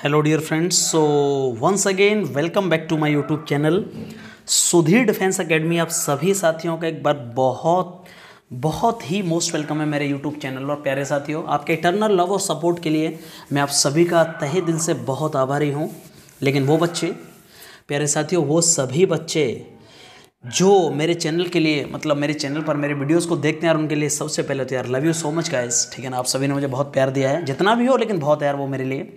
Hello dear friends, so once again welcome back to my YouTube channel Sudhir defence academy. आप सभी साथियों का एक बार बहुत बहुत ही मोस्ट वेलकम है मेरे यूट्यूब चैनल। और प्यारे साथियों, आपके इटर्नल लव और सपोर्ट के लिए मैं आप सभी का तहे दिल से बहुत आभारी हूँ। लेकिन वो बच्चे, प्यारे साथियों, वो सभी बच्चे जो मेरे चैनल के लिए, मतलब मेरे चैनल पर मेरे वीडियोस को देखते हैं, और उनके लिए सबसे पहले तो यार love you so much guys, ठीक है ना। आप सभी ने मुझे बहुत प्यार दिया है, जितना भी हो, लेकिन बहुत यार वो मेरे लिए।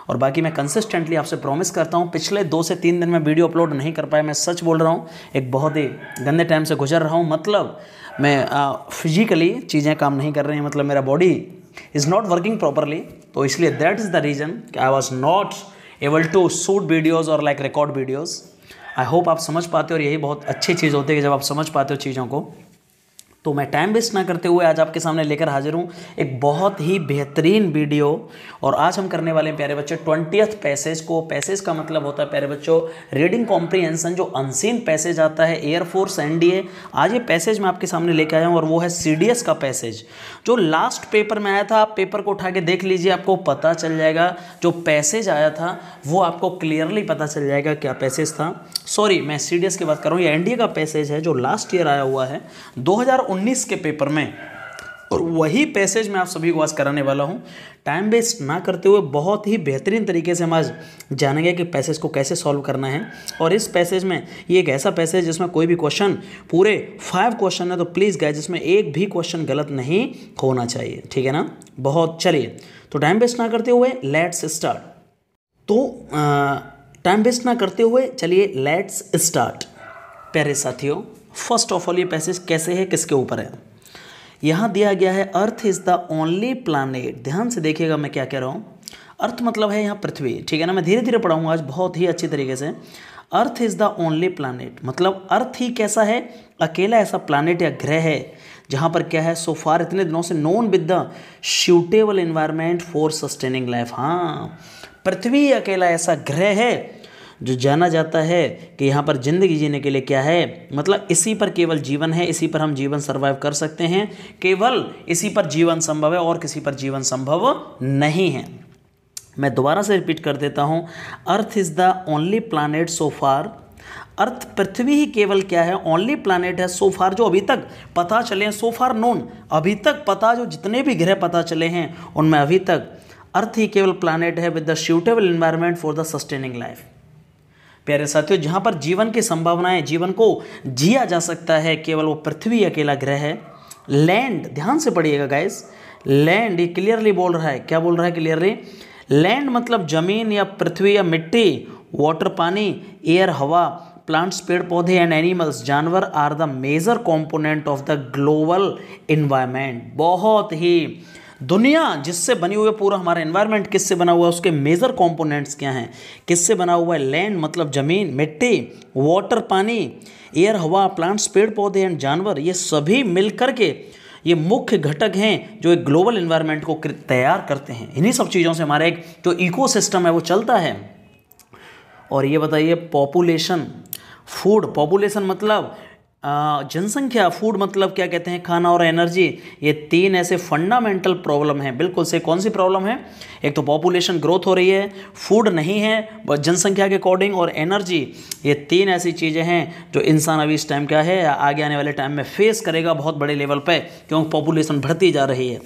और बाकी मैं कंसिस्टेंटली आपसे प्रॉमिस करता हूँ, पिछले 2 से 3 दिन में वीडियो अपलोड नहीं कर पाया, मैं सच बोल रहा हूँ। एक बहुत ही गंदे टाइम से गुजर रहा हूँ, मतलब मैं फिजिकली चीज़ें काम नहीं कर रही हैं, मतलब मेरा body is not working properly. तो इसलिए that is the reason I was not able to shoot videos और like record videos. I hope आप समझ पाते हो, और यही बहुत अच्छी चीज़ होती है कि जब आप समझ पाते हो चीज़ों को। तो मैं टाइम वेस्ट ना करते हुए आज आपके सामने लेकर हाजिर हूँ एक बहुत ही बेहतरीन वीडियो। और आज हम करने वाले हैं प्यारे बच्चों 20th पैसेज को। पैसेज का मतलब होता है प्यारे बच्चों रीडिंग कॉम्प्रीहेंशन, जो अनसीन पैसेज आता है एयरफोर्स एनडीए। आज ये पैसेज मैं आपके सामने लेकर आया हूँ, और वो है सीडीएस का पैसेज जो लास्ट पेपर में आया था। आप पेपर को उठा के देख लीजिए, आपको पता चल जाएगा जो पैसेज आया था वो आपको क्लियरली पता चल जाएगा क्या पैसेज था। सॉरी, मैं सीडीएस की बात कर रहा हूँ, ये एनडीए का पैसेज है जो लास्ट ईयर आया हुआ है 2019 के पेपर में, और वही पैसेज मैं आप सभी को आज कराने वाला हूँ। टाइम वेस्ट ना करते हुए बहुत ही बेहतरीन तरीके से हम आज जानेंगे कि पैसेज को कैसे सॉल्व करना है। और इस पैसेज में ये एक ऐसा पैसेज जिसमें कोई भी क्वेश्चन, पूरे 5 क्वेश्चन है, तो प्लीज़ गाइस जिसमें एक भी क्वेश्चन गलत नहीं होना चाहिए, ठीक है ना। बहुत चलिए, तो टाइम वेस्ट ना करते हुए लेट्स स्टार्ट। तो टाइम वेस्ट ना करते हुए चलिए लेट्स स्टार्ट। प्यारे साथियों, फर्स्ट ऑफ ऑल ये पैसेज कैसे है, किसके ऊपर है। यहाँ दिया गया है अर्थ इज़ द ओनली प्लानेट। ध्यान से देखिएगा मैं क्या कह रहा हूँ। अर्थ मतलब है यहाँ पृथ्वी, ठीक है ना। मैं धीरे धीरे पढ़ाऊँगा आज बहुत ही अच्छी तरीके से। अर्थ इज़ द ओनली प्लानेट मतलब अर्थ ही कैसा है, अकेला ऐसा प्लानेट या ग्रह है जहाँ पर क्या है, सो फार इतने दिनों से known with the suitable environment for sustaining life. हाँ, पृथ्वी अकेला ऐसा ग्रह है जो जाना जाता है कि यहाँ पर ज़िंदगी जीने के लिए क्या है, मतलब इसी पर केवल जीवन है, इसी पर हम जीवन सर्वाइव कर सकते हैं, केवल इसी पर जीवन संभव है और किसी पर जीवन संभव नहीं है। मैं दोबारा से रिपीट कर देता हूँ, earth is the only planet so far. Earth, पृथ्वी ही केवल क्या है, ओनली प्लानेट है सो फार, जो अभी तक पता चले हैं, सो फार नोन, अभी तक पता, जो जितने भी ग्रह पता चले हैं उनमें अभी तक अर्थ ही केवल प्लानेट है with the suitable environment for the sustaining life. प्यारे साथियों, जहाँ पर जीवन की संभावनाएं, जीवन को जिया जा सकता है, केवल वो पृथ्वी अकेला ग्रह है। लैंड, ध्यान से पढ़िएगा गाइस, लैंड ये क्लियरली बोल रहा है, क्या बोल रहा है क्लियरली, लैंड मतलब जमीन या पृथ्वी या मिट्टी, वाटर पानी, एयर हवा, प्लांट्स पेड़ पौधे एंड एनिमल्स जानवर are the major component of the global environment. बहुत ही दुनिया जिससे बनी हुई है, पूरा हमारा एनवायरनमेंट किससे बना हुआ है, उसके मेजर कंपोनेंट्स क्या हैं, किससे बना हुआ है। लैंड मतलब ज़मीन, मिट्टी, वाटर पानी, एयर हवा, प्लांट्स पेड़ पौधे एंड जानवर, ये सभी मिलकर के ये मुख्य घटक हैं जो एक ग्लोबल एनवायरनमेंट को तैयार करते हैं। इन्हीं सब चीज़ों से हमारा एक जो इकोसिस्टम है वो चलता है। और ये बताइए, पॉपुलेशन, फूड, पॉपुलेशन मतलब जनसंख्या, फूड मतलब क्या कहते हैं, खाना, और एनर्जी, ये 3 ऐसे फंडामेंटल प्रॉब्लम हैं। बिल्कुल से, कौन सी प्रॉब्लम है, एक तो पॉपुलेशन ग्रोथ हो रही है, फूड नहीं है जनसंख्या के अकॉर्डिंग, और एनर्जी, ये 3 ऐसी चीज़ें हैं जो इंसान अभी इस टाइम क्या है, आगे आने वाले टाइम में फेस करेगा बहुत बड़े लेवल पे, क्योंकि पॉपुलेशन बढ़ती जा रही है।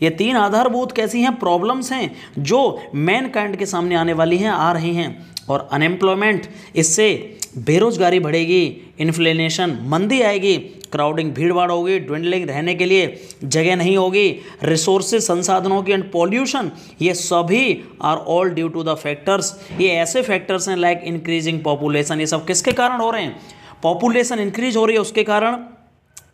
ये 3 आधारभूत कैसी हैं, प्रॉब्लम्स हैं जो मैन काइंड के सामने आने वाली हैं, आ रही हैं। और अनएम्प्लॉयमेंट, इससे बेरोजगारी बढ़ेगी, इन्फ्लेशन, मंदी आएगी, क्राउडिंग, भीड़भाड़ होगी, ड्विंडलिंग, रहने के लिए जगह नहीं होगी, रिसोर्सेज, संसाधनों की, एंड पॉल्यूशन, ये सभी are all due to the factors. ये ऐसे फैक्टर्स हैं लाइक इंक्रीजिंग पॉपुलेशन। ये सब किसके कारण हो रहे हैं, पॉपुलेशन इंक्रीज हो रही है उसके कारण।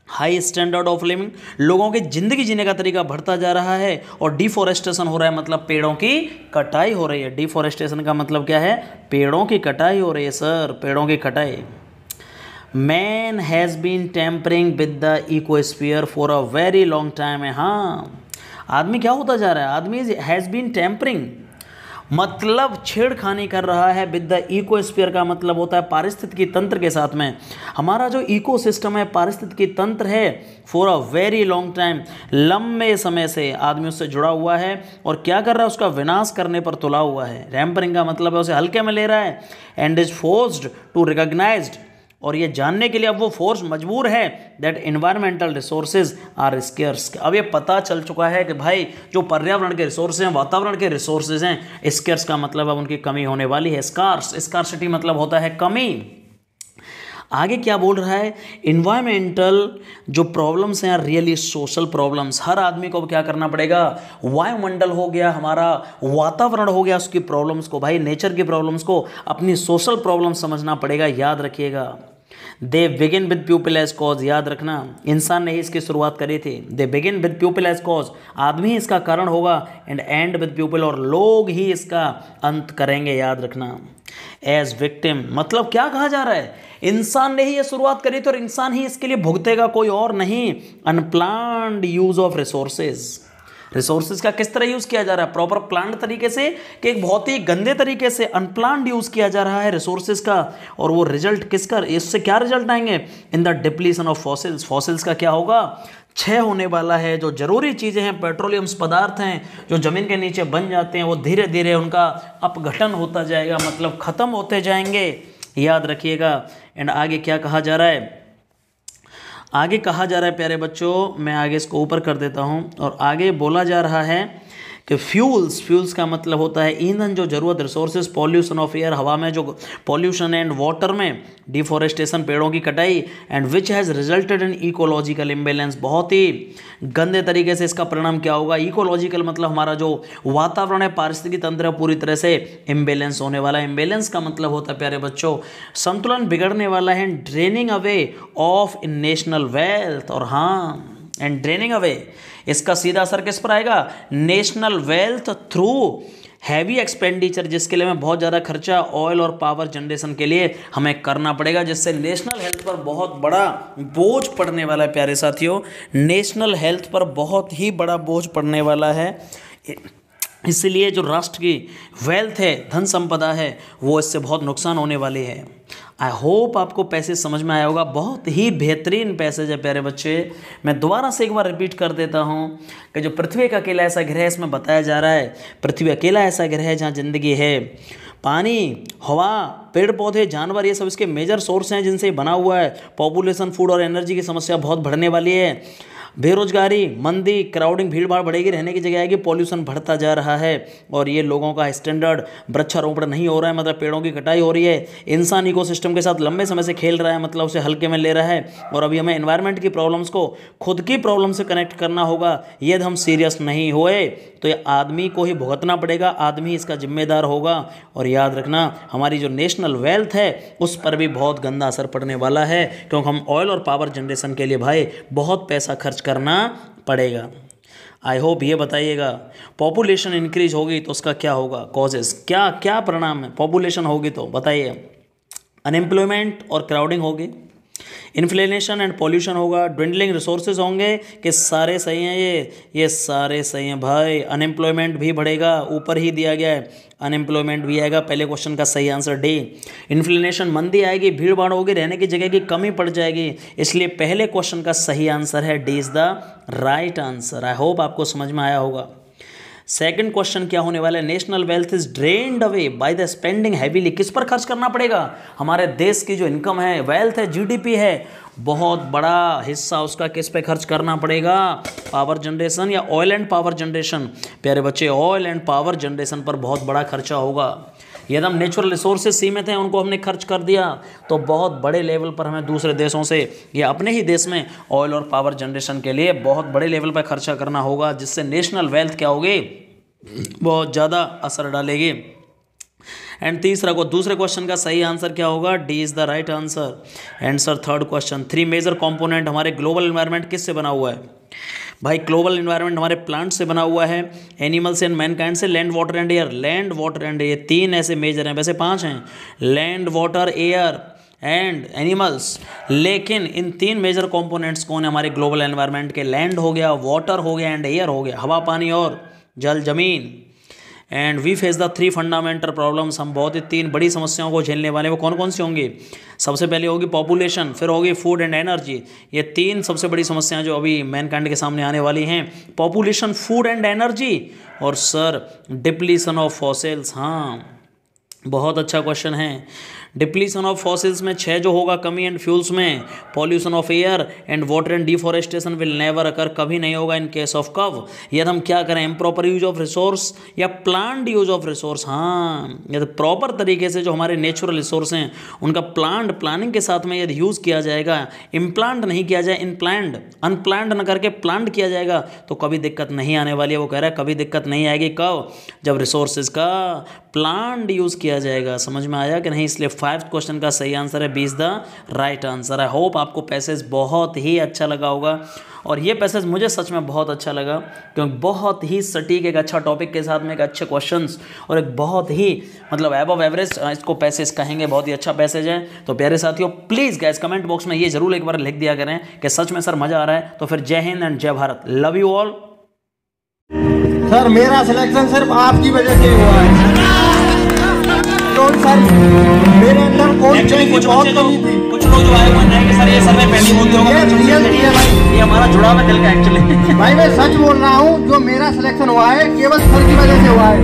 हाई स्टैंडर्ड ऑफ लिविंग, लोगों की ज़िंदगी जीने का तरीका बढ़ता जा रहा है। और डिफॉरेस्टेशन हो रहा है, मतलब पेड़ों की कटाई हो रही है। डिफॉरेस्टेशन का मतलब क्या है, पेड़ों की कटाई हो रही है सर, पेड़ों की कटाई। Man has been tampering with the ecosphere for a very long time है। हाँ, आदमी क्या होता जा रहा है, आदमी हैज़ बीन टेम्परिंग, मतलब छेड़खानी कर रहा है विद द इकोस्फीयर का मतलब होता है पारिस्थितिकी तंत्र के साथ में। हमारा जो इकोसिस्टम है, पारिस्थितिकी तंत्र है, for a very long time, लंबे समय से आदमी उससे जुड़ा हुआ है और क्या कर रहा है, उसका विनाश करने पर तुला हुआ है। रैम्परिंग का मतलब है उसे हल्के में ले रहा है। And is forced to recognized, और ये जानने के लिए अब वो फोर्स मजबूर है that environmental resources are scarce. अब ये पता चल चुका है कि भाई जो पर्यावरण के रिसोर्सेज हैं, वातावरण के रिसोर्सेज हैं, स्केर्स का मतलब अब उनकी कमी होने वाली है। स्कार्स, स्कार्सिटी मतलब होता है कमी। आगे क्या बोल रहा है, इन्वायरमेंटल जो प्रॉब्लम्स हैं रियली सोशल प्रॉब्लम्स। हर आदमी को क्या करना पड़ेगा, वायुमंडल हो गया, हमारा वातावरण हो गया, उसकी प्रॉब्लम्स को, भाई नेचर की प्रॉब्लम्स को अपनी सोशल प्रॉब्लम समझना पड़ेगा। याद रखिएगा, they begin with people as cause. याद रखना, इंसान ने ही इसकी शुरुआत करी थी। They begin with people as cause, आदमी ही इसका कारण होगा। एंड विद पीपल, और लोग ही इसका अंत करेंगे। याद रखना, एज विक्टिम मतलब क्या कहा जा रहा है, इंसान ने ही ये शुरुआत करी थी और इंसान ही इसके लिए भुगतेगा, कोई और नहीं। Unplanned use of resources, resources का किस तरह यूज किया जा रहा है, प्रॉपर प्लान्ड तरीके से कि एक बहुत ही गंदे तरीके से अनप्लान्ड यूज किया जा रहा है रिसोर्सेज का। और वो रिजल्ट किसका, इससे क्या रिजल्ट आएंगे, in the depletion of fossils. Fossils का क्या होगा, क्षय होने वाला है। जो जरूरी चीज़ें हैं, पेट्रोलियम्स पदार्थ हैं जो ज़मीन के नीचे बन जाते हैं, वो धीरे धीरे उनका अपघटन होता जाएगा, मतलब ख़त्म होते जाएंगे। याद रखिएगा। एंड आगे क्या कहा जा रहा है, आगे कहा जा रहा है प्यारे बच्चों, मैं आगे इसको ऊपर कर देता हूँ। और आगे बोला जा रहा है कि फ्यूल्स, फ्यूल्स का मतलब होता है ईंधन, जो जरूरत, रिसोर्सेज, पॉल्यूशन ऑफ एयर, हवा में जो पॉल्यूशन, एंड वाटर में डिफॉरेस्टेशन, पेड़ों की कटाई, and which has resulted in ecological imbalance. बहुत ही गंदे तरीके से इसका परिणाम क्या होगा, इकोलॉजिकल मतलब हमारा जो वातावरण है, पारिस्थितिकी तंत्र है, पूरी तरह से इम्बेलेंस होने वाला है। इम्बेलेंस का मतलब होता है प्यारे बच्चों संतुलन बिगड़ने वाला है। Draining away of in national wealth, और हाँ, एंड ड्रेनिंग अवे, इसका सीधा असर किस पर आएगा, national wealth through heavy expenditure, जिसके लिए हमें बहुत ज़्यादा खर्चा ऑयल और पावर जनरेशन के लिए हमें करना पड़ेगा, जिससे नेशनल हेल्थ पर बहुत बड़ा बोझ पड़ने वाला है। प्यारे साथियों, नेशनल हेल्थ पर बहुत ही बड़ा बोझ पड़ने वाला है। इसलिए जो राष्ट्र की वेल्थ है, धन संपदा है, वो इससे बहुत नुकसान होने वाली है। आई होप आपको पैसेज समझ में आया होगा। बहुत ही बेहतरीन पैसेज है प्यारे बच्चे। मैं दोबारा से एक बार रिपीट कर देता हूँ कि जो पृथ्वी का अकेला ऐसा ग्रह है, इसमें बताया जा रहा है पृथ्वी अकेला ऐसा ग्रह है जहाँ जिंदगी है। पानी, हवा, पेड़ पौधे, जानवर, ये सब इसके मेजर सोर्स हैं जिनसे बना हुआ है। पॉपुलेशन, फूड और एनर्जी की समस्या बहुत बढ़ने वाली है। बेरोजगारी, मंदी, क्राउडिंग, भीड़ भाड़ बढ़ेगी, रहने की जगह आएगी, पॉल्यूशन बढ़ता जा रहा है, और ये लोगों का स्टैंडर्ड, वृक्षारोपण नहीं हो रहा है, मतलब पेड़ों की कटाई हो रही है। इंसान इकोसिस्टम के साथ लंबे समय से खेल रहा है, मतलब उसे हल्के में ले रहा है। और अभी हमें एनवायरनमेंट की प्रॉब्लम्स को खुद की प्रॉब्लम से कनेक्ट करना होगा। यदि हम सीरियस नहीं हुए तो ये आदमी को ही भुगतना पड़ेगा, आदमी इसका जिम्मेदार होगा। और याद रखना, हमारी जो नेशनल वेल्थ है उस पर भी बहुत गंदा असर पड़ने वाला है, क्योंकि हम ऑयल और पावर जनरेशन के लिए भाई बहुत पैसा खर्च करना पड़ेगा। आई होप ये बताइएगा, पॉपुलेशन इंक्रीज होगी तो उसका क्या होगा, कॉजेस क्या क्या परिणाम है, पॉपुलेशन होगी तो बताइए। अनएम्प्लॉयमेंट और क्राउडिंग होगी, इन्फ्लेशन एंड पॉल्यूशन होगा, ड्विंडलिंग रिसोर्सेज होंगे, कि सारे सही हैं ये सारे सही हैं भाई। अनएम्प्लॉयमेंट भी बढ़ेगा, ऊपर ही दिया गया है, अनएम्प्लॉयमेंट भी आएगा। पहले क्वेश्चन का सही आंसर डी। इन्फ्लेशन, मंदी आएगी, भीड़ भाड़ होगी, रहने की जगह की कमी पड़ जाएगी, इसलिए पहले क्वेश्चन का सही आंसर है D is the right answer. I hope आपको समझ में आया होगा। सेकंड क्वेश्चन क्या होने वाला है, national wealth is drained away by the spending heavily. किस पर खर्च करना पड़ेगा, हमारे देश की जो इनकम है, वेल्थ है, जीडीपी है, बहुत बड़ा हिस्सा उसका किस पे खर्च करना पड़ेगा, पावर जनरेशन या ऑयल एंड पावर जनरेशन। प्यारे बच्चे, ऑयल एंड पावर जनरेशन पर बहुत बड़ा खर्चा होगा। यदि हम नेचुरल रिसोर्सेज सीमित हैं, उनको हमने खर्च कर दिया, तो बहुत बड़े लेवल पर हमें दूसरे देशों से या अपने ही देश में ऑयल और पावर जनरेशन के लिए बहुत बड़े लेवल पर खर्चा करना होगा, जिससे नेशनल वेल्थ क्या होगी, बहुत ज़्यादा असर डालेगी। एंड तीसरा को दूसरे क्वेश्चन का सही आंसर क्या होगा, D is the right answer. And sir third question, three major component हमारे ग्लोबल एनवायरनमेंट किससे बना हुआ है भाई, ग्लोबल एनवायरनमेंट हमारे प्लांट से बना हुआ है, एनिमल्स एंड मैनकाइंड से, land water and air. Land water and air तीन ऐसे मेजर हैं, वैसे पांच हैं, land water air and animals, लेकिन इन तीन मेजर कंपोनेंट्स कौन है हमारे ग्लोबल एनवायरनमेंट के, लैंड हो गया, वाटर हो गया एंड एयर हो गया, हवा पानी और जल जमीन। And we face the 3 fundamental problems, हम बहुत ही 3 बड़ी समस्याओं को झेलने वाले हैं। वो कौन कौन सी होंगी? सबसे पहले होगी पॉपुलेशन, फिर होगी फूड एंड एनर्जी। ये 3 सबसे बड़ी समस्याएं जो अभी मैनकाइंड के सामने आने वाली हैं, पॉपुलेशन, फूड एंड एनर्जी, और सर डिप्लीशन ऑफ फॉसिल्स। हाँ, बहुत अच्छा क्वेश्चन है। डिप्लीशन ऑफ फॉसिल्स में 6 जो होगा कमी, एंड फ्यूल्स में pollution of air and water and deforestation will never occur, कभी नहीं होगा इन केस ऑफ कव। यदि हम क्या करें, इम्प्रॉपर यूज ऑफ रिसोर्स या प्लान्ड यूज ऑफ रिसोर्स। हाँ, यदि प्रॉपर तरीके से जो हमारे नेचुरल रिसोर्स हैं उनका प्लानिंग के साथ में यदि यूज़ किया जाएगा, इम्प्लांट नहीं किया जाए, इनप्लान्ड अनप्लान्ड न करके प्लान्ड किया जाएगा, तो कभी दिक्कत नहीं आने वाली है। वो कह रहा है कभी दिक्कत नहीं आएगी, कब? जब रिसोर्सेज का प्लान्ड यूज़ किया जाएगा। समझ में आया कि नहीं? इसलिए 5th क्वेश्चन का सही आंसर है 20 the right answer. I hope आपको पैसेज बहुत ही अच्छा लगा होगा, और ये पैसेज मुझे सच में बहुत अच्छा लगा, क्योंकि बहुत ही सटीक एक अच्छा टॉपिक के साथ में एक अच्छे क्वेश्चंस और एक बहुत ही मतलब एबव एवरेज इसको पैसेज कहेंगे, बहुत ही अच्छा पैसेज है। तो प्यारे साथियों, प्लीज़ गैस कमेंट बॉक्स में ये जरूर एक बार लिख दिया करें कि सच में सर मज़ा आ रहा है। तो फिर जय हिंद एंड जय Bharat, love you all. Sir मेरा सिलेक्शन सिर्फ आपकी वजह से हुआ है। सर मेरे अंदर कोई बहुत कमी थी। कुछ लोग जो आए हुए हैं कि सर ये सर्वे पेंडिंग होती होगा, ये हमारा जुड़ाव है दिल का एक्चुअली। भाई मैं सच बोल रहा हूँ, जो मेरा सिलेक्शन हुआ है केवल सर की वजह से हुआ है।